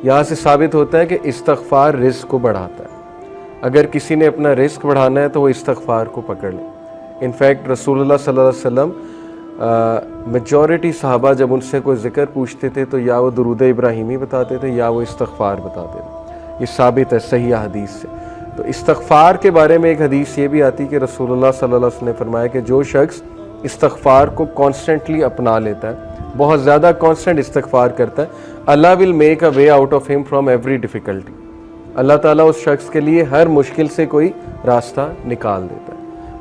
यहाँ से साबित होता है कि इस्तग़फ़ार रिज़्क़ को बढ़ाता है। अगर किसी ने अपना रिज़्क़ बढ़ाना है तो वो इस्तग़फ़ार को पकड़ ले। इनफैक्ट रसूलुल्लाह सल्लल्लाहु अलैहि वसल्लम मेजॉरिटी सहाबा जब उनसे कोई ज़िक्र पूछते थे तो या वो दुरूद इब्राहिमी बताते थे या वो इस्तग़फ़ार बताते थे। ये साबित है सही हदीस से। तो इस्तग़फ़ार के बारे में एक हदीस ये भी आती है कि रसूलुल्लाह सल्लल्लाहु अलैहि वसल्लम ने फरमाया कि जो शख्स इस्तग़फ़ार को कॉन्स्टेंटली अपना लेता है, बहुत ज़्यादा कॉन्स्टेंट इस्तग़फ़ार करता है, अल्लाह will make a way out of him from every difficulty. अल्लाह ताला उस शख्स के लिए हर मुश्किल से कोई रास्ता निकाल देता है।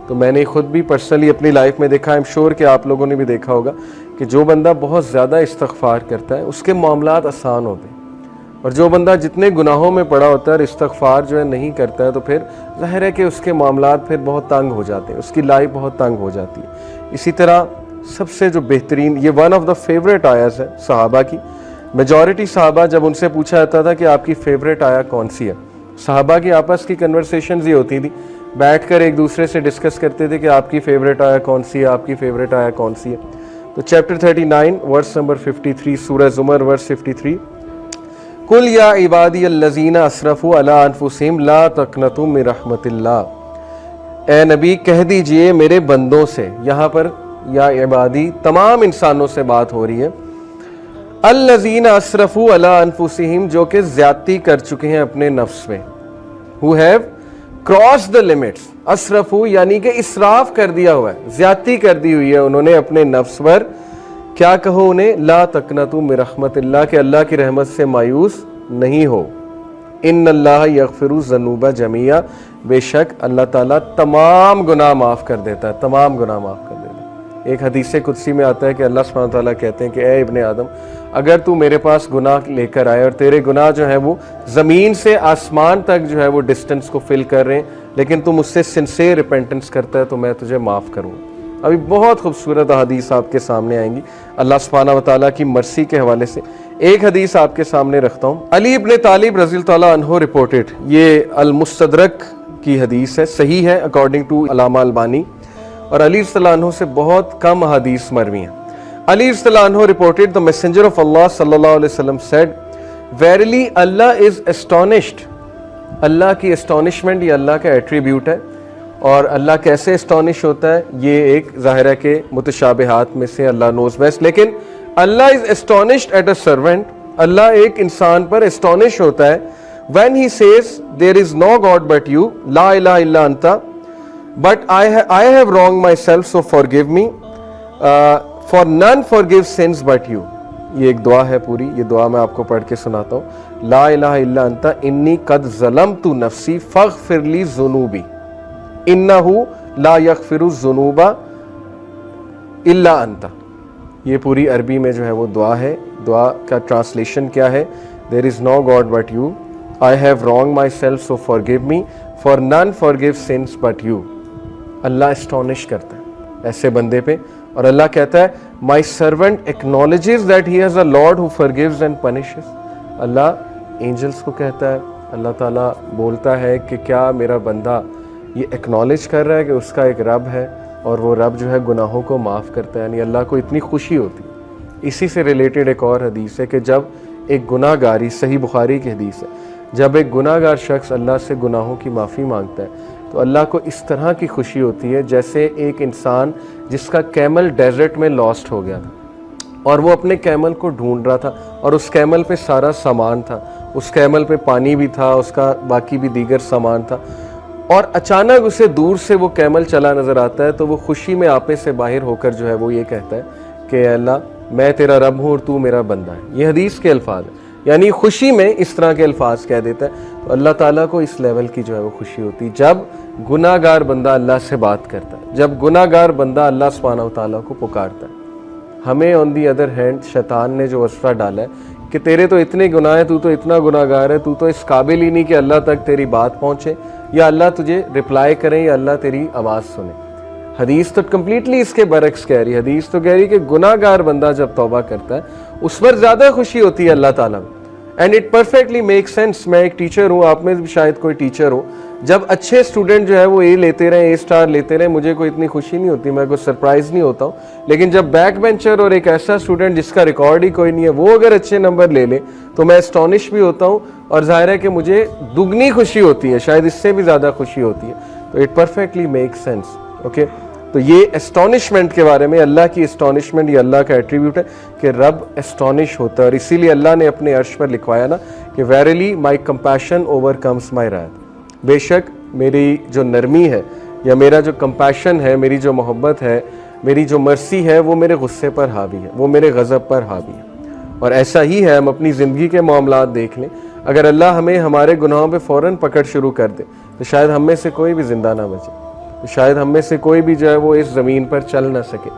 तो मैंने खुद भी पर्सनली अपनी लाइफ में देखा, आई एम श्योर कि आप लोगों ने भी देखा होगा कि जो बंदा बहुत ज़्यादा इस्तग़फ़ार करता है उसके मामलात आसान होते हैं, और जो बंदा जितने गुनाहों में पड़ा होता है और इस्तग़फ़ार जो है नहीं करता है तो फिर ज़ाहिर है कि उसके मामलात फिर बहुत तंग हो जाते हैं, उसकी लाइफ बहुत तंग हो जाती है। इसी तरह सबसे जो बेहतरीन, ये वन ऑफ द फेवरेट आयत है सहाबा की। मेजॉरिटी सहाबा जब उनसे पूछा जाता था कि आपकी फेवरेट आया कौन सी है, सहाबा की आपस की कन्वर्सेशंस ये होती थी, बैठकर एक दूसरे से डिस्कस करते थे कि आपकी फेवरेट आया कौन सी है, आपकी फेवरेट आया कौन सी है। तो चैप्टर 39 वर्स नंबर 53 सूरह ज़ुमर वर्स 53, कुल या इबादी अल्लज़ीना असरफ़ू अला अनफुसिहिम ला तक़नतू मिन रहमतिल्लाह। ए नबी कह दीजिए मेरे बंदों से, यहाँ पर या इबादी तमाम इंसानों से बात हो रही है, अल्लज़ीना असरफ़ू अला अनफुसिहिम जो कि ज़्यादती कर चुके हैं अपने नफ्स में, who have cross the limits. असरफ़ू यानी कि इसराफ कर दिया हुआ है, ज़्यादती कर दी हुई है उन्होंने अपने नफ्स पर। क्या कहो उन्हें, ला तक़नतू मिन रहमतिल्लाह के अल्लाह की रहमत से मायूस नहीं हो। इन्नल्लाह यग़फ़िरु ज़ुनूबा जमीआ, बेशक अल्लाह ताला तमाम गुनाह माफ़ कर देता है, तमाम गुनाह माफ़ कर देता है। एक हदीस कुदसी में आता है कि अल्लाह सुब्हानहू व तआला कहते हैं कि ए इब्ने आदम, अगर तू मेरे पास गुनाह लेकर आए और तेरे गुनाह जो है वो ज़मीन से आसमान तक जो है वो डिस्टेंस को फिल कर रहे हैं, लेकिन तू मुझसे सिंसियर रिपेंटेंस करता है तो मैं तुझे माफ़ करूँगा। अभी बहुत खूबसूरत हदीस आपके सामने आएंगी अल्लाह सुब्हानहू व तआला की मर्सी के हवाले से। एक हदीस आपके सामने रखता हूँ। अली इब्ने तालिब रज़ी अल्लाह अन्हु रिपोर्टेड, ये अल मुस्तदरक की हदीस है, सही है अकॉर्डिंग टू अल्लामा अलबानी, और अली रज़ियल्लाहु अन्हु से बहुत कम हदीस मरवी हैं। अली रज़ियल्लाहु अन्हु रिपोर्टेड द मैसेंजर ऑफ अल्लाह सल्लल्लाहु अलैहि वसल्लम सेड, वेरिली अल्लाह इज एस्टोनिश्ड। अल्लाह की एस्टोनिशमेंट ये अल्लाह का एट्रीब्यूट है, और अल्लाह कैसे एस्टोनिश होता है ये एक ज़ाहिर है कि मुतशाबिहात में से अल्लाह नोज बेस्ट, लेकिन अल्लाह is astonished at a servant. अल्लाह एक इंसान पर एस्टोनिश होता है when he says there is no God but you, ला इलाहा इल्ला अंता, but I have wrong myself so forgive me, for none forgive sins but you. ये एक दुआ है पूरी, ये दुआ मैं आपको पढ़ के सुनाता हूँ। ला इलाहा इल्ला अंता इन्नी कद ज़लमतु नफ्सी फ़ग़फ़िरली ज़ुनूबी इन्नहु ला यग़फ़िरु ज़ुनूबा इल्ला अंता। ये पूरी अरबी में जो है वो दुआ है। दुआ का ट्रांसलेशन क्या है, there is no God but you, I have wrong myself so forgive me, for none forgive sins but you. Allah astonish करता है ऐसे बंदे पे, और अल्लाह कहता है my servant acknowledges that he has a lord who forgives and punishes. Allah angels को कहता है, अल्लाह ताला बोलता है कि क्या मेरा बंदा ये एक्नॉलेज कर रहा है कि उसका एक रब है और वो रब जो है गुनाहों को माफ़ करता है, यानी अल्लाह को इतनी खुशी होती है। इसी से रिलेटेड एक और हदीस है कि जब एक गुनाहगारी, सही बुखारी की हदीस है, जब एक गुनाहगार शख्स अल्लाह से गुनाहों की माफ़ी मांगता है तो अल्लाह को इस तरह की खुशी होती है जैसे एक इंसान जिसका कैमल डेजर्ट में लॉस्ट हो गया था और वो अपने कैमल को ढूंढ रहा था, और उस कैमल पे सारा सामान था, उस कैमल पे पानी भी था, उसका बाकी भी दीगर सामान था, और अचानक उसे दूर से वो कैमल चला नज़र आता है तो वो खुशी में आपे से बाहर होकर जो है वो ये कहता है कि अल्लाह मैं तेरा रब हूँ और तू मेरा बंदा है। ये हदीस के अल्फाज है, यानी खुशी में इस तरह के अल्फाज कह देता है। तो अल्लाह ताला को इस लेवल की जो है वो खुशी होती है जब गुनाहगार बंदा अल्लाह से बात करता है, जब गुनाहगार बंदा अल्लाह सुब्हानहू व तआला को पुकारता है। हमें ऑन दी अदर हैंड शैतान ने जो वस्फ़ा डाला है कि तेरे तो इतने गुनाह है, तू तो इतना गुनाहगार है, तू तो इस काबिल ही नहीं कि अल्लाह तक तेरी बात पहुँचे या अल्लाह तुझे रिप्लाई करे या अल्लाह तेरी आवाज़ सुने। हदीस तो कम्प्लीटली इसके बरक्स कह रही है। हदीस तो कह रही है कि गुनाहगार बंदा जब तौबा करता है उस पर ज़्यादा खुशी होती है अल्लाह ताला में। And it perfectly make sense. मैं एक टीचर हूँ, आप में भी शायद कोई टीचर हो। जब अच्छे स्टूडेंट जो है वो ए लेते रहे, ए स्टार लेते रहे, मुझे कोई इतनी खुशी नहीं होती, मैं कोई सरप्राइज नहीं होता हूँ। लेकिन जब बैक बेंचर और एक ऐसा स्टूडेंट जिसका रिकॉर्ड ही कोई नहीं है, वो अगर अच्छे नंबर ले ले तो मैं एस्टॉनिश भी होता हूँ, और जाहिर है कि मुझे दुगनी खुशी होती है, शायद इससे भी ज़्यादा खुशी होती है। तो it perfectly make sense. Okay, तो ये एस्टॉनिशमेंट के बारे में, अल्लाह की एस्टॉनिशमेंट, ये अल्लाह का एट्रीब्यूट है कि रब एस्टॉनिश होता है। और इसीलिए अल्लाह ने अपने अर्श पर लिखवाया ना कि वेरिली माई कंपैशन ओवरकम्स माई रायत, बेशक मेरी जो नरमी है या मेरा जो कंपैशन है, मेरी जो मोहब्बत है, मेरी जो मर्सी है, वो मेरे गुस्से पर हावी है, वो मेरे गज़ब पर हावी है। और ऐसा ही है, हम अपनी ज़िंदगी के मामलात देख लें, अगर अल्लाह हमें हमारे गुनाहों पे फ़ौरन पकड़ शुरू कर दे तो शायद हम में से कोई भी ज़िंदा ना बचे, तो शायद हम में से कोई भी जो है वो इस ज़मीन पर चल ना सके।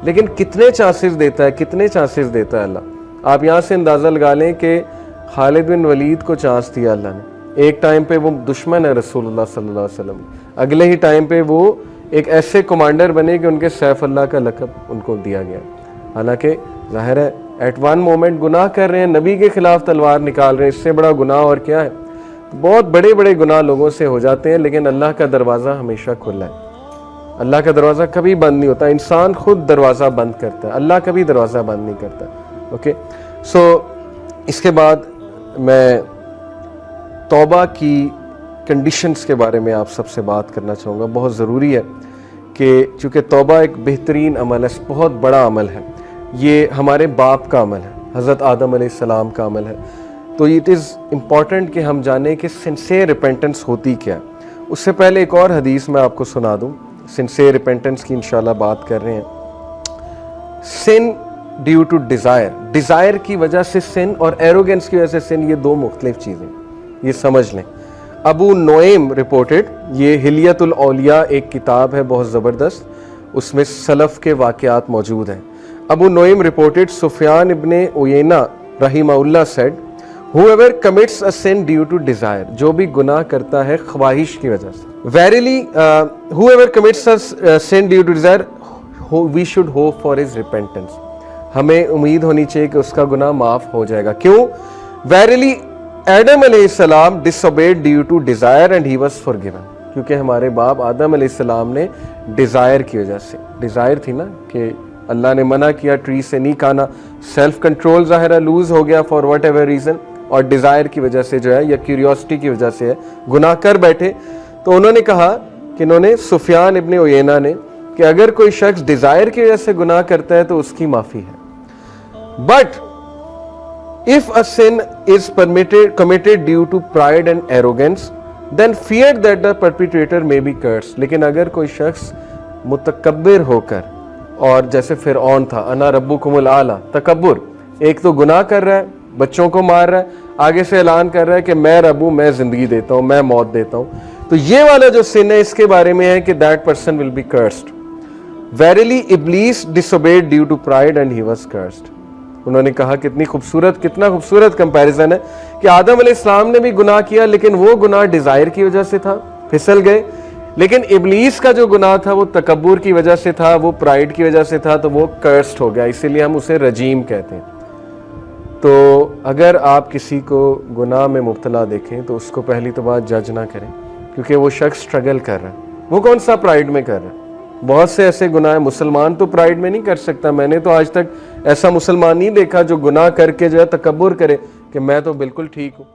लेकिन कितने चांसेस देता है, कितने चांसेस देता है अल्लाह। आप यहाँ से अंदाज़ा लगा लें कि खालिद बिन वलीद को चांस दिया अल्लाह ने। एक टाइम पे वो दुश्मन है रसूलुल्लाह सल्लल्लाहु अलैहि वसल्लम, अगले ही टाइम पे वो एक ऐसे कमांडर बने कि उनके सैफ अल्लाह का लक़ब उनको दिया गया। हालांकि ज़ाहिर है एट वन मोमेंट गुनाह कर रहे हैं, नबी के खिलाफ तलवार निकाल रहे हैं, इससे बड़ा गुनाह और क्या है। बहुत बड़े बड़े गुनाह लोगों से हो जाते हैं, लेकिन अल्लाह का दरवाज़ा हमेशा खुला है। अल्लाह का दरवाज़ा कभी बंद नहीं होता, इंसान खुद दरवाज़ा बंद करता है, अल्लाह कभी दरवाज़ा बंद नहीं करता। ओके, सो इसके बाद मैं तौबा की कंडीशंस के बारे में आप सबसे बात करना चाहूँगा। बहुत ज़रूरी है कि चूँकि तौबा एक बेहतरीन अमल है, बहुत बड़ा अमल है, ये हमारे बाप का अमल है, हज़रत आदम अलैहिस्सलाम का अमल है। तो इट इज़ इम्पॉर्टेंट कि हम जानें कि सिंसियर रिपेंटेंस होती क्या है। उससे पहले एक और हदीस मैं आपको सुना दूँ, सिंसियर रिपेंटेंस की इंशाल्लाह बात कर रहे हैं। सिन ड्यू टू डिज़ायर, डिज़ायर की वजह से सिन और एरोगेंस की वजह से सिन, ये दो मुख्तलिफ चीज़ें, ये समझ लें। अबू नोएम रिपोर्टेड, ये हिलियतुल औलिया एक किताब है बहुत ज़बरदस्त, उसमें सलफ़ के वाक़यात मौजूद हैं। Abu Nuaym reported Sufyan ibn Uyaynah रहिमहुल्लाह said, whoever commits a sin due to desire, जो भी गुनाह करता है ख्वाहिश की वजह से, verily whoever commits a sin due to desire, we should hope for his repentance, हमें उम्मीद होनी चाहिए कि उसका गुनाह माफ़ हो जाएगा। क्यों? verily आदम अलैहिस्सलाम disobeyed due to desire and he was forgiven, क्योंकि हमारे बाप आदम अलैहिस्सलाम ने डिज़ायर की वजह से, डिज़ायर थी ना कि अल्लाह ने मना किया ट्री से नहीं खाना, सेल्फ कंट्रोल ज़ाहिर लूज़ हो गया फॉर वट एवर रीज़न, और डिज़ायर की वजह से जो है या क्यूरियोसिटी की वजह से है, गुनाह कर बैठे। तो उन्होंने कहा कि इन्होंने सुफियान इब्ने उयैना ने कि अगर कोई शख्स डिज़ायर की वजह से गुनाह करता है तो उसकी माफ़ी है। But if a sin is committed due to pride and arrogance, then fear that the perpetrator may be curse, लेकिन अगर कोई शख्स मुतकब्बिर होकर, और जैसे फिरऔन था, अना रब्बुकुमुल आला, तकब्बुर, एक तो गुनाह कर रहा है, बच्चों को मार रहा है, आगे से ऐलान कर रहा है कि मैं रब हूं, मैं जिंदगी देता हूं, मैं मौत देता हूं, तो ये वाला जो सिन है इसके बारे में है कि that person will be cursed. Verily Iblis disobeyed due to pride and he was cursed. उन्होंने कहा कितना खूबसूरत कंपैरिजन है कि आदम अलैहिस्सलाम ने भी गुनाह किया, लेकिन वो गुनाह डिजायर की वजह से था, फिसल गए, लेकिन इब्लीस का जो गुनाह था वो तकब्बुर की वजह से था, वो प्राइड की वजह से था, तो वो कर्स्ड हो गया, इसीलिए हम उसे रजीम कहते हैं। तो अगर आप किसी को गुनाह में मुब्तला देखें तो उसको पहली तो बात जज ना करें, क्योंकि वो शख्स स्ट्रगल कर रहा है, वो कौन सा प्राइड में कर रहा है। बहुत से ऐसे गुनाह है, मुसलमान तो प्राइड में नहीं कर सकता, मैंने तो आज तक ऐसा मुसलमान नहीं देखा जो गुनाह करके जो है तकब्बुर करे कि मैं तो बिल्कुल ठीक हूँ।